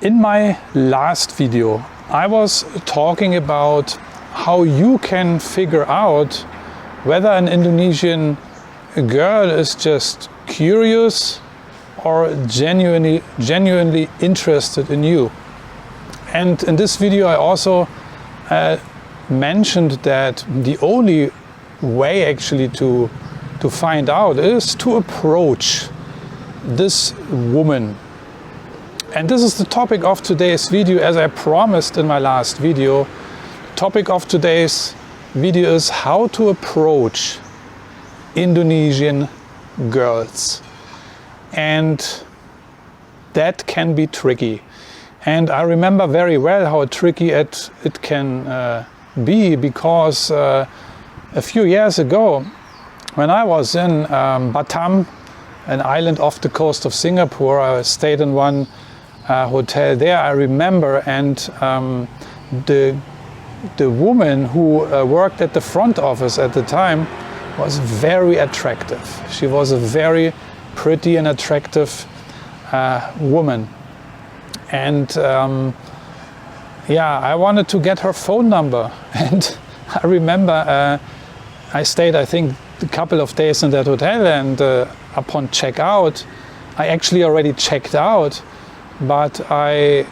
In my last video, I was talking about how you can figure out whether an Indonesian girl is just curious or genuinely interested in you. And in this video I also mentioned that the only way actually to find out is to approach this woman. And this is the topic of today's video, as I promised in my last video. The topic of today's video is how to approach Indonesian girls. And that can be tricky. And I remember very well how tricky it can be, because a few years ago, when I was in Batam, an island off the coast of Singapore, I stayed in one hotel there, I remember, and the woman who worked at the front office at the time was very attractive. She was a very pretty and attractive woman. And yeah, I wanted to get her phone number. And I remember I stayed, I think, a couple of days in that hotel, and upon checkout, I actually already checked out, but I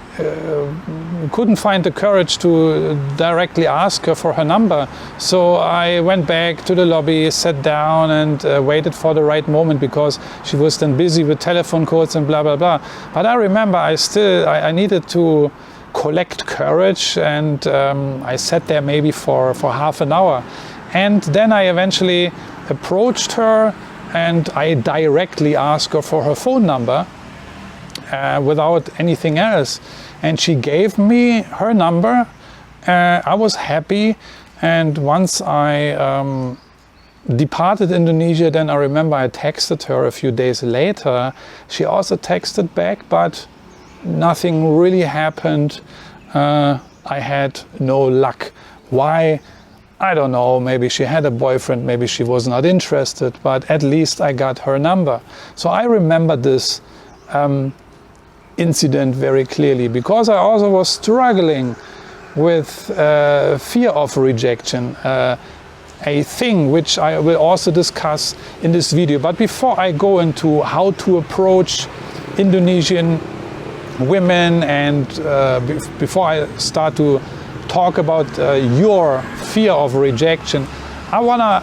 couldn't find the courage to directly ask her for her number. So I went back to the lobby, sat down, and waited for the right moment, because she was then busy with telephone calls and blah blah blah. But I remember I needed to collect courage, and I sat there maybe for half an hour, and then I eventually approached her and I directly asked her for her phone number. Without anything else, and she gave me her number. I was happy, and once I departed Indonesia, then I remember I texted her a few days later. She also texted back, but nothing really happened. I had no luck. Why? I don't know. Maybe she had a boyfriend, maybe she was not interested, but at least I got her number. So I remember this incident very clearly, because I also was struggling with fear of rejection, a thing which I will also discuss in this video. But before I go into how to approach Indonesian women, and before I start to talk about your fear of rejection, I want to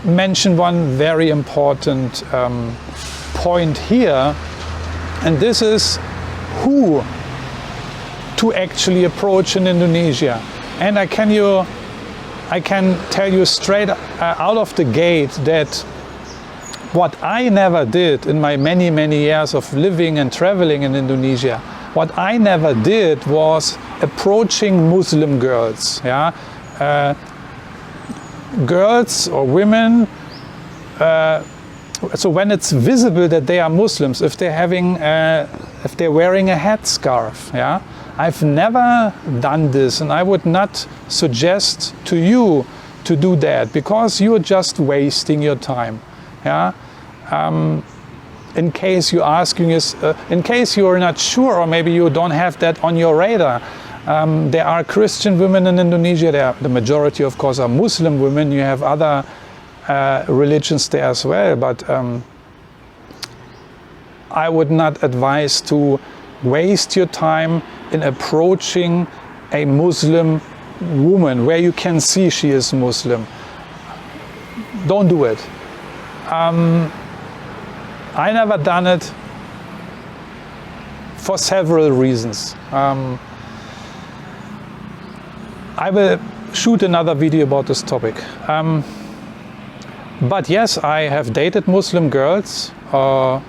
mention one very important point here, and this is who to actually approach in Indonesia. And I can tell you straight out of the gate that what I never did in my many years of living and traveling in Indonesia, what I never did was approaching Muslim girls. Yeah, girls or women. So when it's visible that they are Muslims, if they're wearing a headscarf, yeah, I've never done this, and I would not suggest to you to do that, because you're just wasting your time. Yeah. In case you're asking us, in case you're not sure, or maybe you don't have that on your radar, there are Christian women in Indonesia. The majority, of course, are Muslim women. You have other religions there as well, but I would not advise to waste your time in approaching a Muslim woman where you can see she is Muslim. Don't do it. I never done it for several reasons. I will shoot another video about this topic. But yes, I have dated Muslim girls. I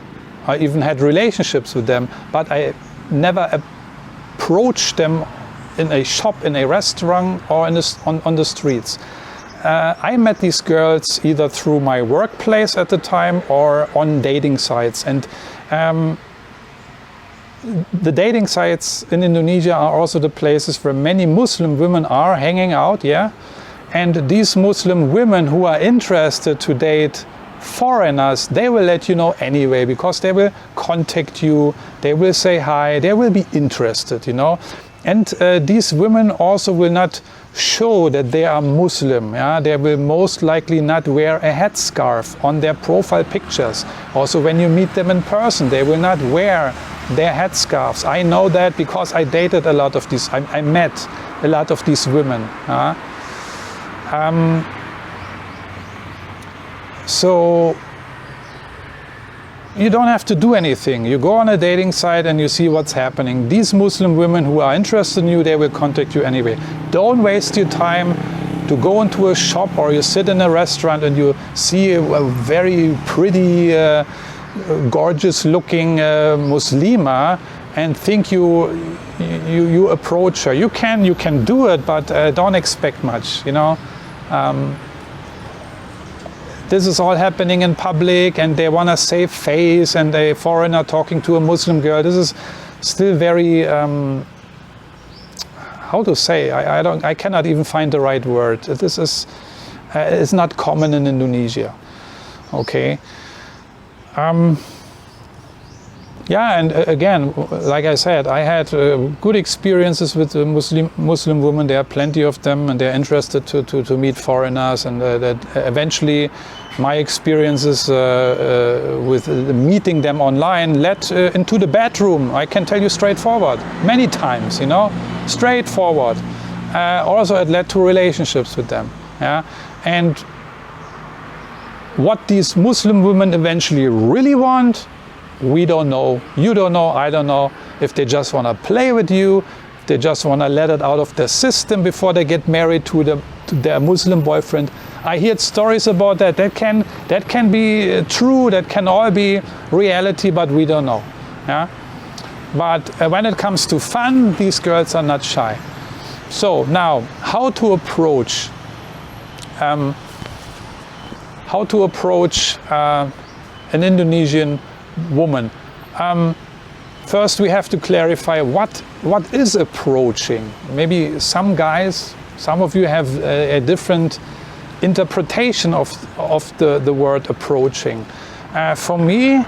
even had relationships with them, but I never approached them in a shop, in a restaurant, or on the streets. I met these girls either through my workplace at the time or on dating sites. And the dating sites in Indonesia are also the places where many Muslim women are hanging out, yeah? And these Muslim women who are interested to date foreigners, they will let you know anyway, because they will contact you, they will say hi, they will be interested, you know. And these women also will not show that they are Muslim. Yeah? They will most likely not wear a headscarf on their profile pictures. Also, when you meet them in person, they will not wear their headscarves. I know that because I dated a lot of these, I met a lot of these women. So you don't have to do anything. You go on a dating site and you see what's happening. These Muslim women who are interested in you, they will contact you anyway. Don't waste your time to go into a shop, or you sit in a restaurant and you see a very pretty, gorgeous looking Muslima and think you approach her. You can do it, but don't expect much, you know. This is all happening in public, and they want to save face, and a foreigner talking to a Muslim girl. This is still very, how to say? I cannot even find the right word. This is, it's not common in Indonesia. Okay. Yeah, and again, like I said, I had good experiences with Muslim women. There are plenty of them, and they're interested to meet foreigners, and that eventually my experiences with meeting them online led into the bedroom. I can tell you straightforward, many times, you know, straightforward. Also, it led to relationships with them. Yeah, and what these Muslim women eventually really want, we don't know, you don't know, I don't know. If they just want to play with you, if they just want to let it out of their system before they get married to their Muslim boyfriend. I heard stories about that. That can be true, that can all be reality, but we don't know. Yeah? But when it comes to fun, these girls are not shy. So now, how to approach an Indonesian woman. First, we have to clarify what is approaching. Maybe some guys, some of you have a different interpretation of the word approaching. For me,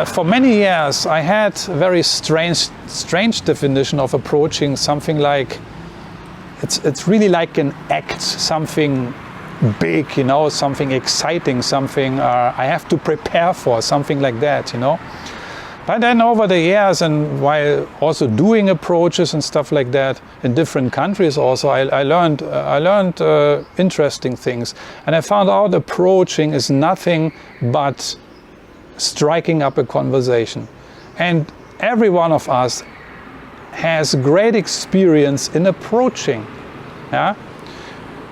for many years, I had a very strange definition of approaching. Something like it's really like an act, something big, you know, something exciting, something I have to prepare for, something like that, you know. But then over the years, and while also doing approaches and stuff like that in different countries also, I learned interesting things. And I found out approaching is nothing but striking up a conversation. And every one of us has great experience in approaching. Yeah?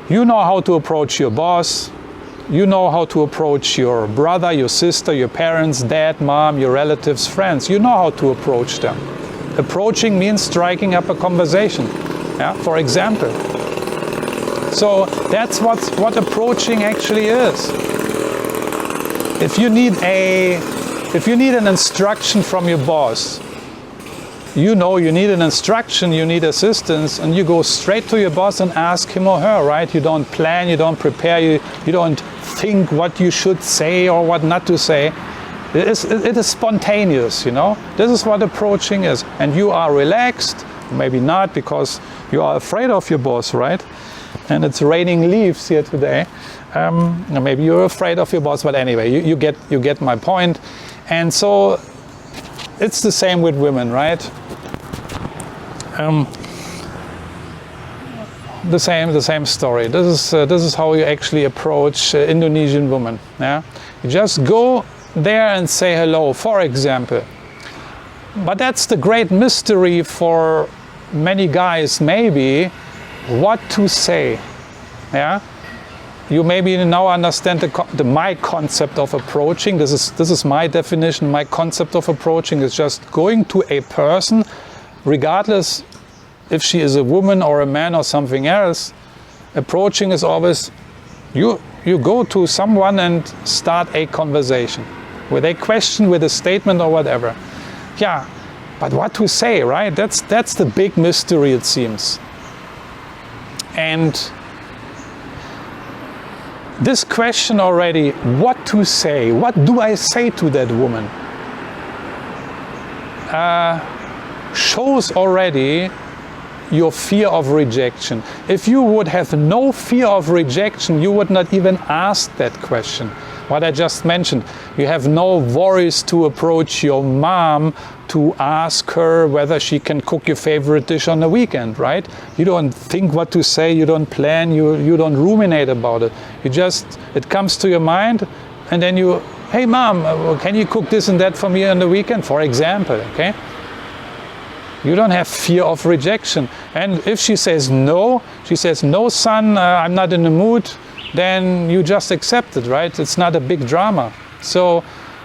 You know how to approach your boss, you know how to approach your brother, your sister, your parents, dad, mom, your relatives, friends. You know how to approach them. Approaching means striking up a conversation, yeah? For example. So that's what approaching actually is. If you need an instruction from your boss, you know you need an instruction, you need assistance, and you go straight to your boss and ask him or her, right? You don't plan, you don't prepare, you don't think what you should say or what not to say. It is spontaneous, you know? This is what approaching is. And you are relaxed, maybe not, because you are afraid of your boss, right? And it's raining leaves here today. Maybe you're afraid of your boss, but anyway, you get my point. And so it's the same with women, right? The same story. This is how you actually approach Indonesian women. Yeah, you just go there and say hello, for example. But that's the great mystery for many guys, maybe, what to say. Yeah, you maybe now understand my concept of approaching. This is my definition. My concept of approaching is just going to a person, regardless if she is a woman or a man or something else. Approaching is always you go to someone and start a conversation with a question, with a statement or whatever. Yeah, but what to say, right? That's the big mystery, it seems. And this question already, what to say, what do I say to that woman, shows already your fear of rejection. If you would have no fear of rejection, you would not even ask that question. What I just mentioned, you have no worries to approach your mom to ask her whether she can cook your favorite dish on the weekend, right? You don't think what to say, you don't plan, you don't ruminate about it. You just, it comes to your mind, and then you, hey mom, can you cook this and that for me on the weekend, for example, okay? You don't have fear of rejection. And if she says no son, I'm not in the mood, then you just accept it, right? It's not a big drama. So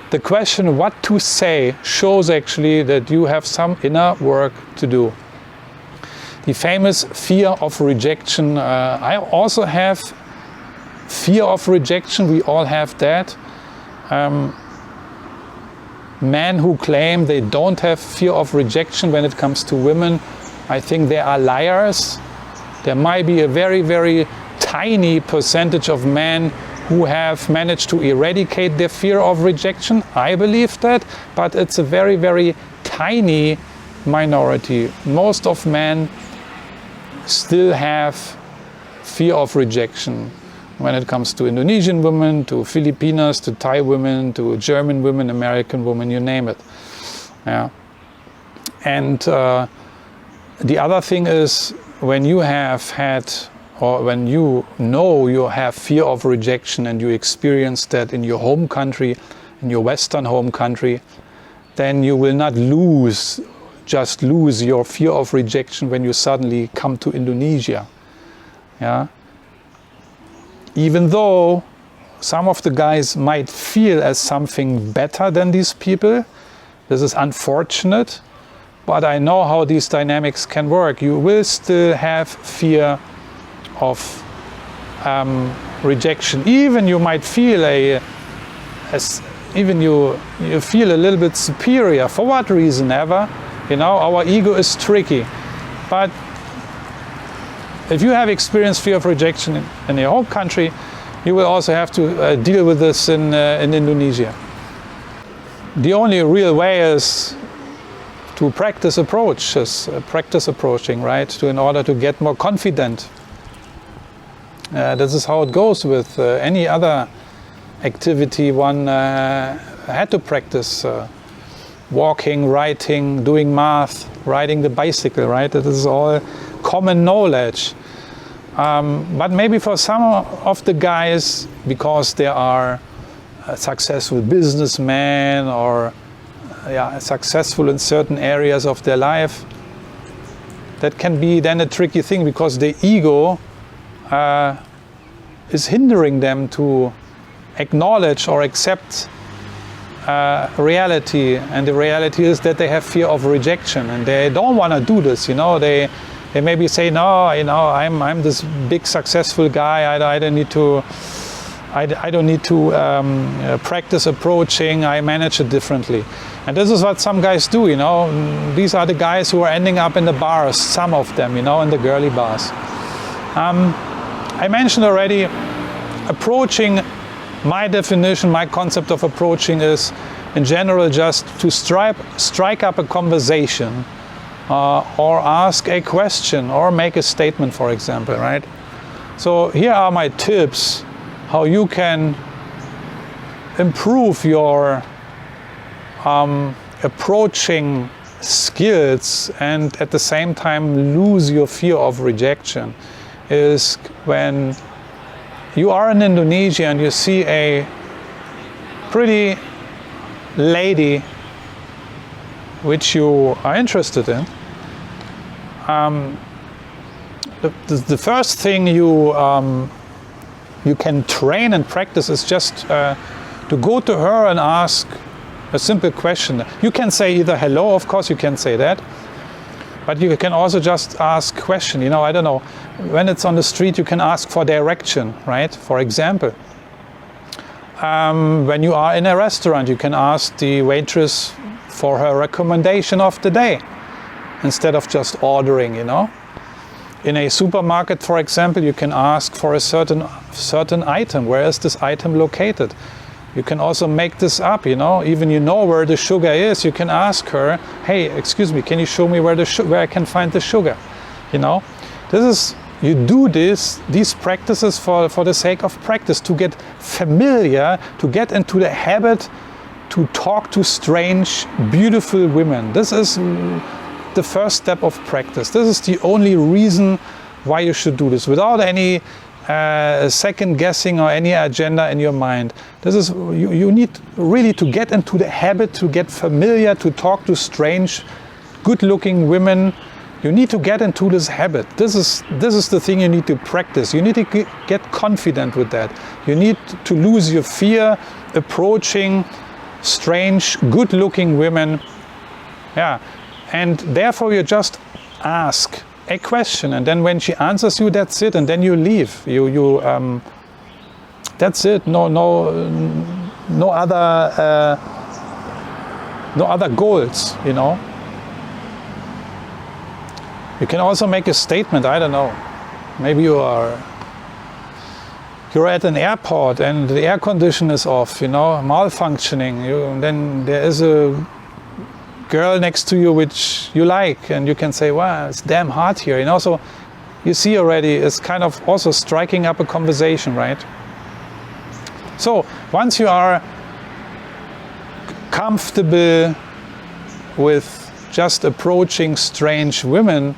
the question what to say shows actually that you have some inner work to do. The famous fear of rejection. I also have fear of rejection. We all have that. Men who claim they don't have fear of rejection when it comes to women, I think they are liars. There might be a very, very tiny percentage of men who have managed to eradicate their fear of rejection. I believe that, but it's a very, very tiny minority. Most of men still have fear of rejection when it comes to Indonesian women, to Filipinas, to Thai women, to German women, American women, you name it. Yeah. And the other thing is, when you have had, or when you know you have fear of rejection and you experience that in your home country, in your Western home country, then you will not just lose your fear of rejection when you suddenly come to Indonesia. Yeah. Even though some of the guys might feel as something better than these people, this is unfortunate, but I know how these dynamics can work. You will still have fear of rejection. Even you might feel you feel a little bit superior, for what reason ever. You know, our ego is tricky. But if you have experienced fear of rejection in your home country, you will also have to deal with this in Indonesia. The only real way is to practice approaching, right? In order to get more confident. This is how it goes with any other activity one had to practice. Walking, writing, doing math, riding the bicycle, right? This is all common knowledge. But maybe for some of the guys, because they are successful businessmen or successful in certain areas of their life, that can be then a tricky thing, because the ego is hindering them to acknowledge or accept reality, and the reality is that they have fear of rejection and they don't want to do this. You know, they maybe say, no, you know, I'm this big successful guy. I don't need to practice approaching. I manage it differently. And this is what some guys do. You know, these are the guys who are ending up in the bars. Some of them, you know, in the girly bars. I mentioned already, approaching. My definition, my concept of approaching is, in general, just to strike up a conversation, or ask a question, or make a statement, for example, right? So here are my tips how you can improve your approaching skills and at the same time lose your fear of rejection. Is when you are in Indonesia and you see a pretty lady which you are interested in, the first thing you can train and practice is just to go to her and ask a simple question. You can say either hello, of course you can say that, but you can also just ask question. You know, I don't know, when it's on the street you can ask for direction, right? For example, when you are in a restaurant you can ask the waitress for her recommendation of the day instead of just ordering, you know. In a supermarket, for example, you can ask for a certain item. Where is this item located? You can also make this up, you know. Even you know where the sugar is, you can ask her, hey, excuse me, can you show me where I can find the sugar? You know, you do these practices for the sake of practice, to get familiar, to get into the habit to talk to strange, beautiful women. This is the first step of practice. This is the only reason why you should do this, without any second guessing or any agenda in your mind. This is you need really to get into the habit, to get familiar, to talk to strange, good-looking women. You need to get into this habit. This is the thing you need to practice. You need to get confident with that. You need to lose your fear approaching strange, good-looking women. Yeah. And therefore you just ask a question, and then when she answers you, that's it, and then you leave. That's it. No other goals, you know. You can also make a statement. I don't know. Maybe you're at an airport and the air condition is off, you know, malfunctioning. Then there is a girl next to you which you like, and you can say, wow, it's damn hot here, you know. So you see already, it's kind of also striking up a conversation, right? So once you are comfortable with just approaching strange women,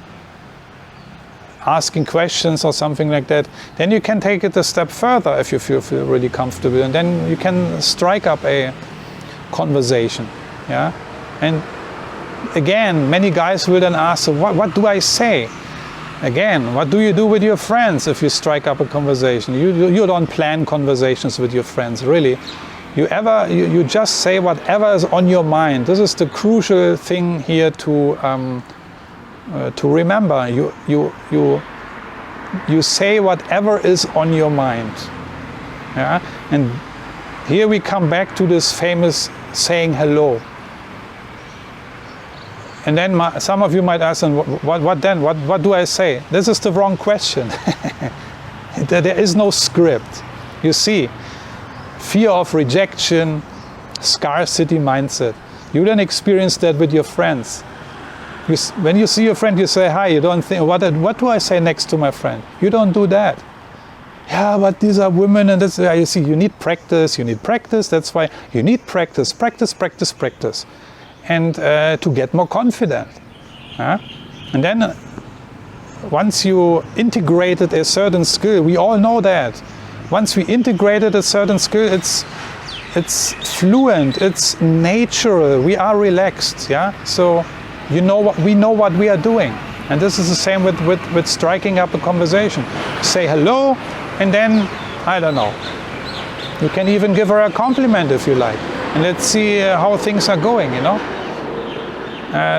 asking questions or something like that, then you can take it a step further if you feel really comfortable, and then you can strike up a conversation. Yeah. And again, many guys will then ask, so what do I say? Again, what do you do with your friends if you strike up a conversation? You don't plan conversations with your friends, really. You just say whatever is on your mind. This is the crucial thing here to remember. You say whatever is on your mind. Yeah? And here we come back to this famous saying hello. And then some of you might ask, what then? What do I say? This is the wrong question. There is no script. You see, fear of rejection, scarcity mindset. You don't experience that with your friends. When you see your friend, you say hi. You don't think, what do I say next to my friend? You don't do that. Yeah, but these are women, and that's, you see, you need practice. That's why you need practice. And to get more confident. And then once you integrated a certain skill, we all know that. Once we integrated a certain skill, it's fluent, it's natural, we are relaxed. Yeah. So we know what we are doing. And this is the same with striking up a conversation. Say hello, and then, I don't know, you can even give her a compliment if you like. And let's see how things are going, you know.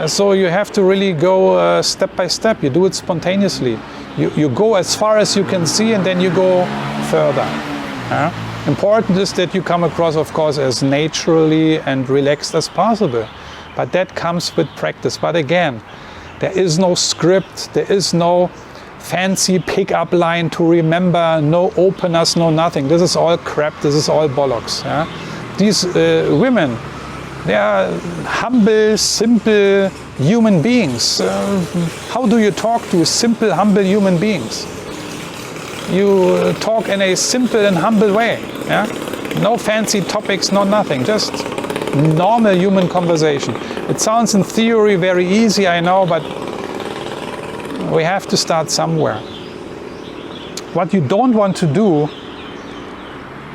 So you have to really go step by step. You do it spontaneously. You go as far as you can see, and then you go further. Important is that you come across, of course, as naturally and relaxed as possible. But that comes with practice. But again, there is no script. There is no fancy pick-up line to remember. No openers, no nothing. This is all crap. This is all bollocks. These women, they are humble, simple human beings. How do you talk to simple, humble human beings? You talk in a simple and humble way. Yeah? No fancy topics, no nothing. Just normal human conversation. It sounds in theory very easy, I know, but we have to start somewhere. What you don't want to do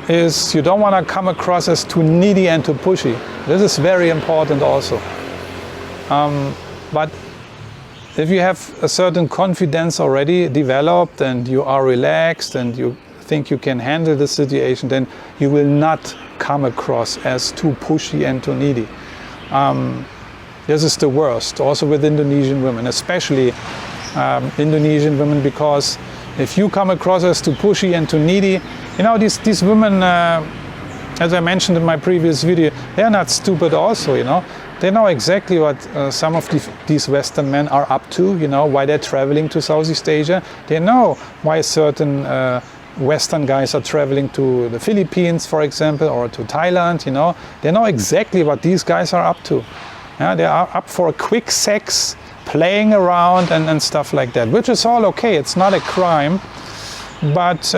is you don't want to come across as too needy and too pushy. This is very important also. But if you have a certain confidence already developed and you are relaxed and you think you can handle the situation, then you will not come across as too pushy and too needy. This is the worst, also with Indonesian women, especially Indonesian women, because if you come across as too pushy and too needy, you know, these women, as I mentioned in my previous video, they're not stupid also, you know. They know exactly what some of these Western men are up to, you know, why they're traveling to Southeast Asia. They know why certain Western guys are traveling to the Philippines, for example, or to Thailand, you know. They know exactly what these guys are up to. Yeah, they are up for a quick sex, playing around and stuff like that, which is all okay. It's not a crime, but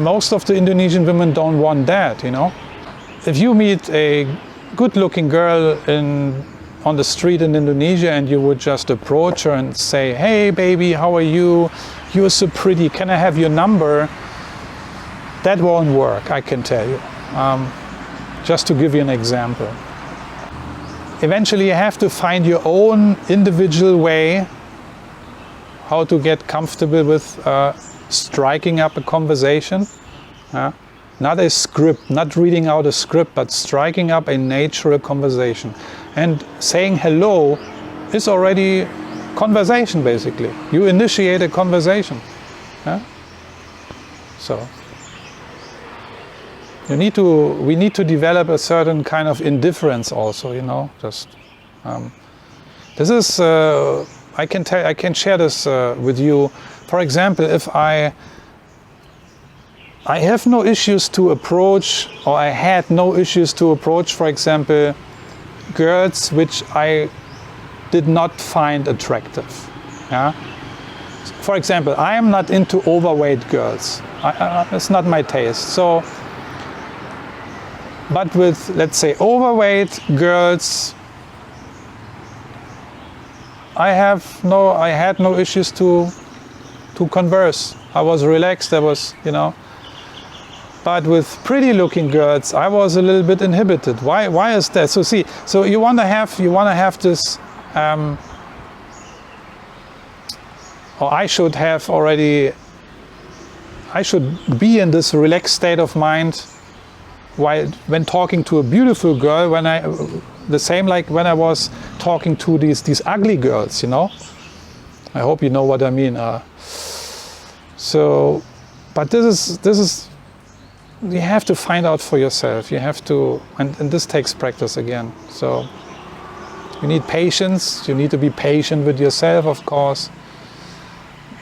most of the Indonesian women don't want that, you know. If you meet a good-looking girl on the street in Indonesia and you would just approach her and say, "Hey baby, how are you? You're so pretty, can I have your number?" That won't work, I can tell you. Just to give you an example. Eventually you have to find your own individual way how to get comfortable with striking up a conversation. Not a script, not reading out a script, but striking up a natural conversation. And saying hello is already conversation, basically. You initiate a conversation. So we need to develop a certain kind of indifference also, you know. Just this is I can share this with you. For example, if I have no issues to approach, or I had no issues to approach, for example, girls which I did not find attractive. For example, I am not into overweight girls. It's not my taste. So, but with, let's say, overweight girls, I had no issues to converse. I was relaxed. I was, you know. But with pretty looking girls, I was a little bit inhibited. Why is that? So see, so you want to have this, or I should be in this relaxed state of mind when talking to a beautiful girl, the same like when I was talking to these ugly girls, you know. I hope you know what I mean. But this is you have to find out for yourself. You have to, and this takes practice again. So you need patience. You need to be patient with yourself, of course.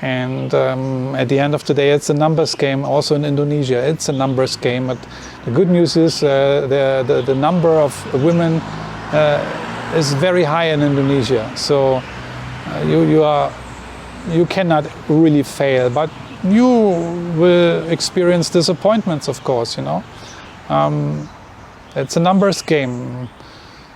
And at the end of the day, it's a numbers game. Also in Indonesia, it's a numbers game. But the good news is the number of women is very high in Indonesia. So you cannot really fail. But you will experience disappointments, of course, you know. It's a numbers game.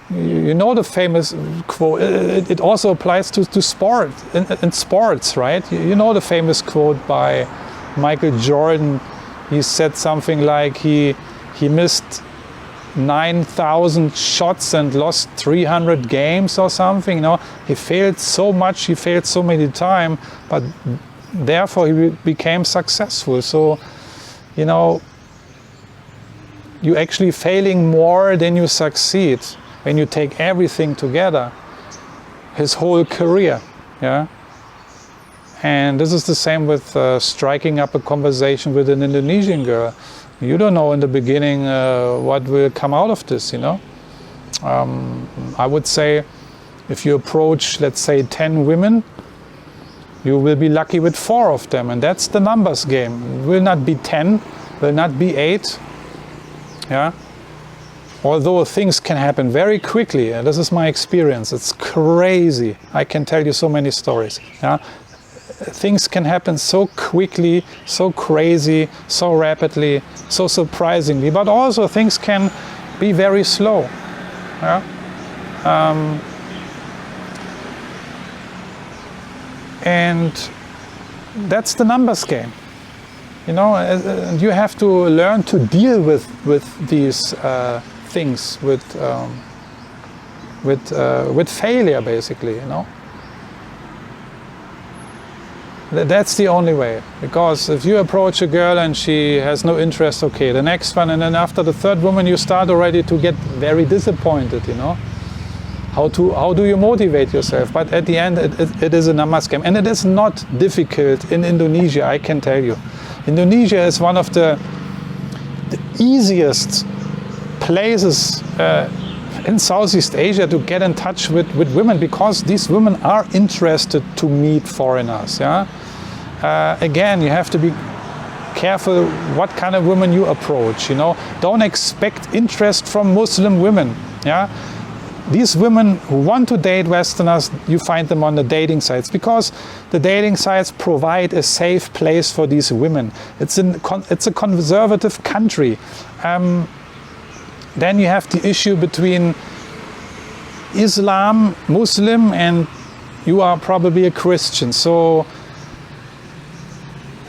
You know the famous quote, it also applies to sport, in sports, right? You know the famous quote by Michael Jordan. He said something like he missed 9,000 shots and lost 300 games or something, you know. He failed so much, he failed so many times, but therefore he became successful. So, you know, you're actually failing more than you succeed when you take everything together, his whole career, yeah. And this is the same with striking up a conversation with an Indonesian girl. You don't know in the beginning what will come out of this, you know. I would say if you approach, let's say, 10 women, you will be lucky with 4 of them, and that's the numbers game. It will not be 10, will not be 8, yeah. Although things can happen very quickly, and this is my experience, it's crazy. I can tell you so many stories. Yeah? Things can happen so quickly, so crazy, so rapidly, so surprisingly, but also things can be very slow. Yeah? And that's the numbers game. You know, you have to learn to deal with these things, with failure, basically, you know. That's the only way, because if you approach a girl and she has no interest, okay, the next one, and then after the third woman you start already to get very disappointed, you know. How do you motivate yourself? But at the end it is a numbers game, and it is not difficult in Indonesia, I can tell you. Indonesia is one of the easiest places in Southeast Asia to get in touch with women, because these women are interested to meet foreigners. Yeah. Again, you have to be careful what kind of women you approach. You know, don't expect interest from Muslim women. Yeah. These women who want to date Westerners, you find them on the dating sites, because the dating sites provide a safe place for these women. It's a conservative country. Then you have the issue between Islam, Muslim, and you are probably a Christian. So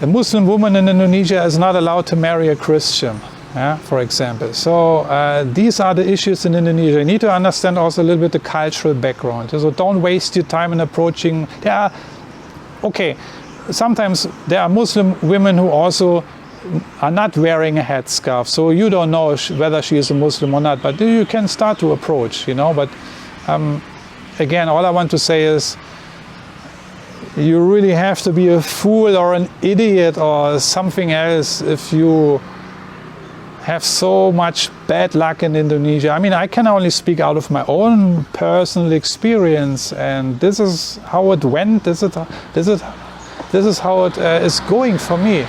a Muslim woman in Indonesia is not allowed to marry a Christian. Yeah, for example. So these are the issues in Indonesia. You need to understand also a little bit the cultural background. So don't waste your time in approaching. Sometimes there are Muslim women who also are not wearing a headscarf. So you don't know whether she is a Muslim or not, but you can start to approach, you know. But again, all I want to say is, you really have to be a fool or an idiot or something else if you have so much bad luck in Indonesia. I mean, I can only speak out of my own personal experience, and this is how it went. This is how it is going for me.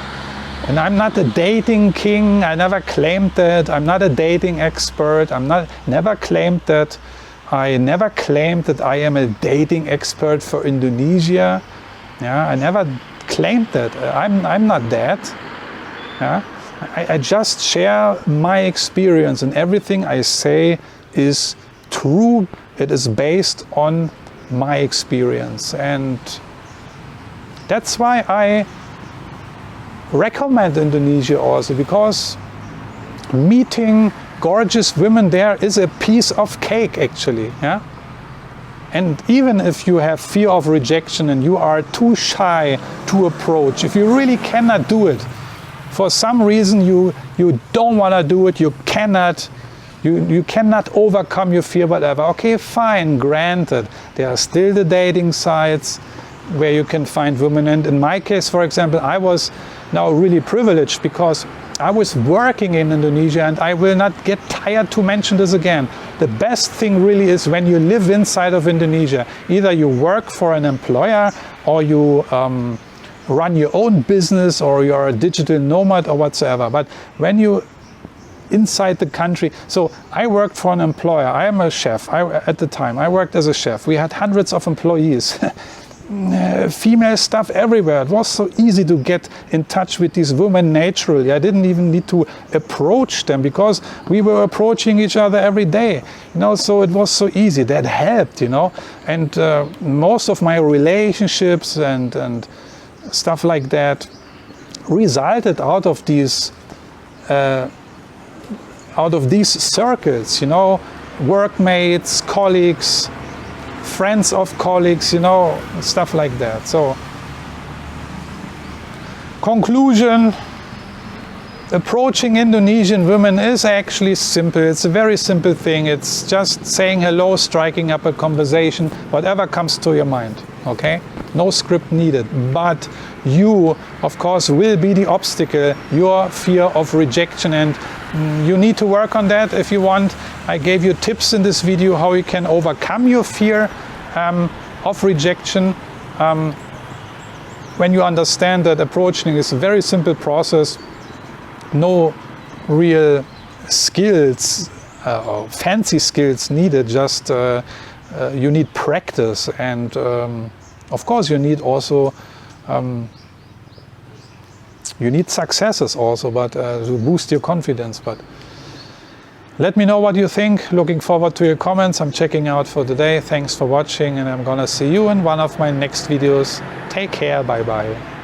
And I'm not a dating king. I never claimed that. I'm not a dating expert. Never claimed that. I never claimed that I am a dating expert for Indonesia. Yeah, I never claimed that. I'm not that. Yeah. I just share my experience, and everything I say is true. It is based on my experience, and that's why I recommend Indonesia also, because meeting gorgeous women there is a piece of cake actually. Yeah? And even if you have fear of rejection and you are too shy to approach, if you really cannot do it, for some reason you don't want to do it, you cannot overcome your fear, whatever. Okay, fine, granted. There are still the dating sites where you can find women. And in my case, for example, I was now really privileged because I was working in Indonesia, and I will not get tired to mention this again. The best thing really is when you live inside of Indonesia. Either you work for an employer, or you run your own business, or you're a digital nomad or whatsoever. But when you inside the country, so I worked for an employer. I am a chef. At the time I worked as a chef. We had hundreds of employees. Female stuff everywhere. It was so easy to get in touch with these women naturally. I didn't even need to approach them, because we were approaching each other every day. You know, so it was so easy. That helped, you know. And most of my relationships and stuff like that resulted out of these circles, you know, workmates, colleagues, friends of colleagues, you know, stuff like that. So, conclusion, approaching Indonesian women is actually simple. It's a very simple thing. It's just saying hello, striking up a conversation, whatever comes to your mind, okay? No script needed. But you, of course, will be the obstacle, your fear of rejection, and you need to work on that if you want. I gave you tips in this video how you can overcome your fear of rejection. When you understand that approaching is a very simple process, no real skills or fancy skills needed, just you need practice, and of course you need also you need successes also, but to boost your confidence. But let me know what you think. Looking forward to your comments. I'm checking out for today. Thanks for watching, and I'm gonna see you in one of my next videos. Take care. Bye bye.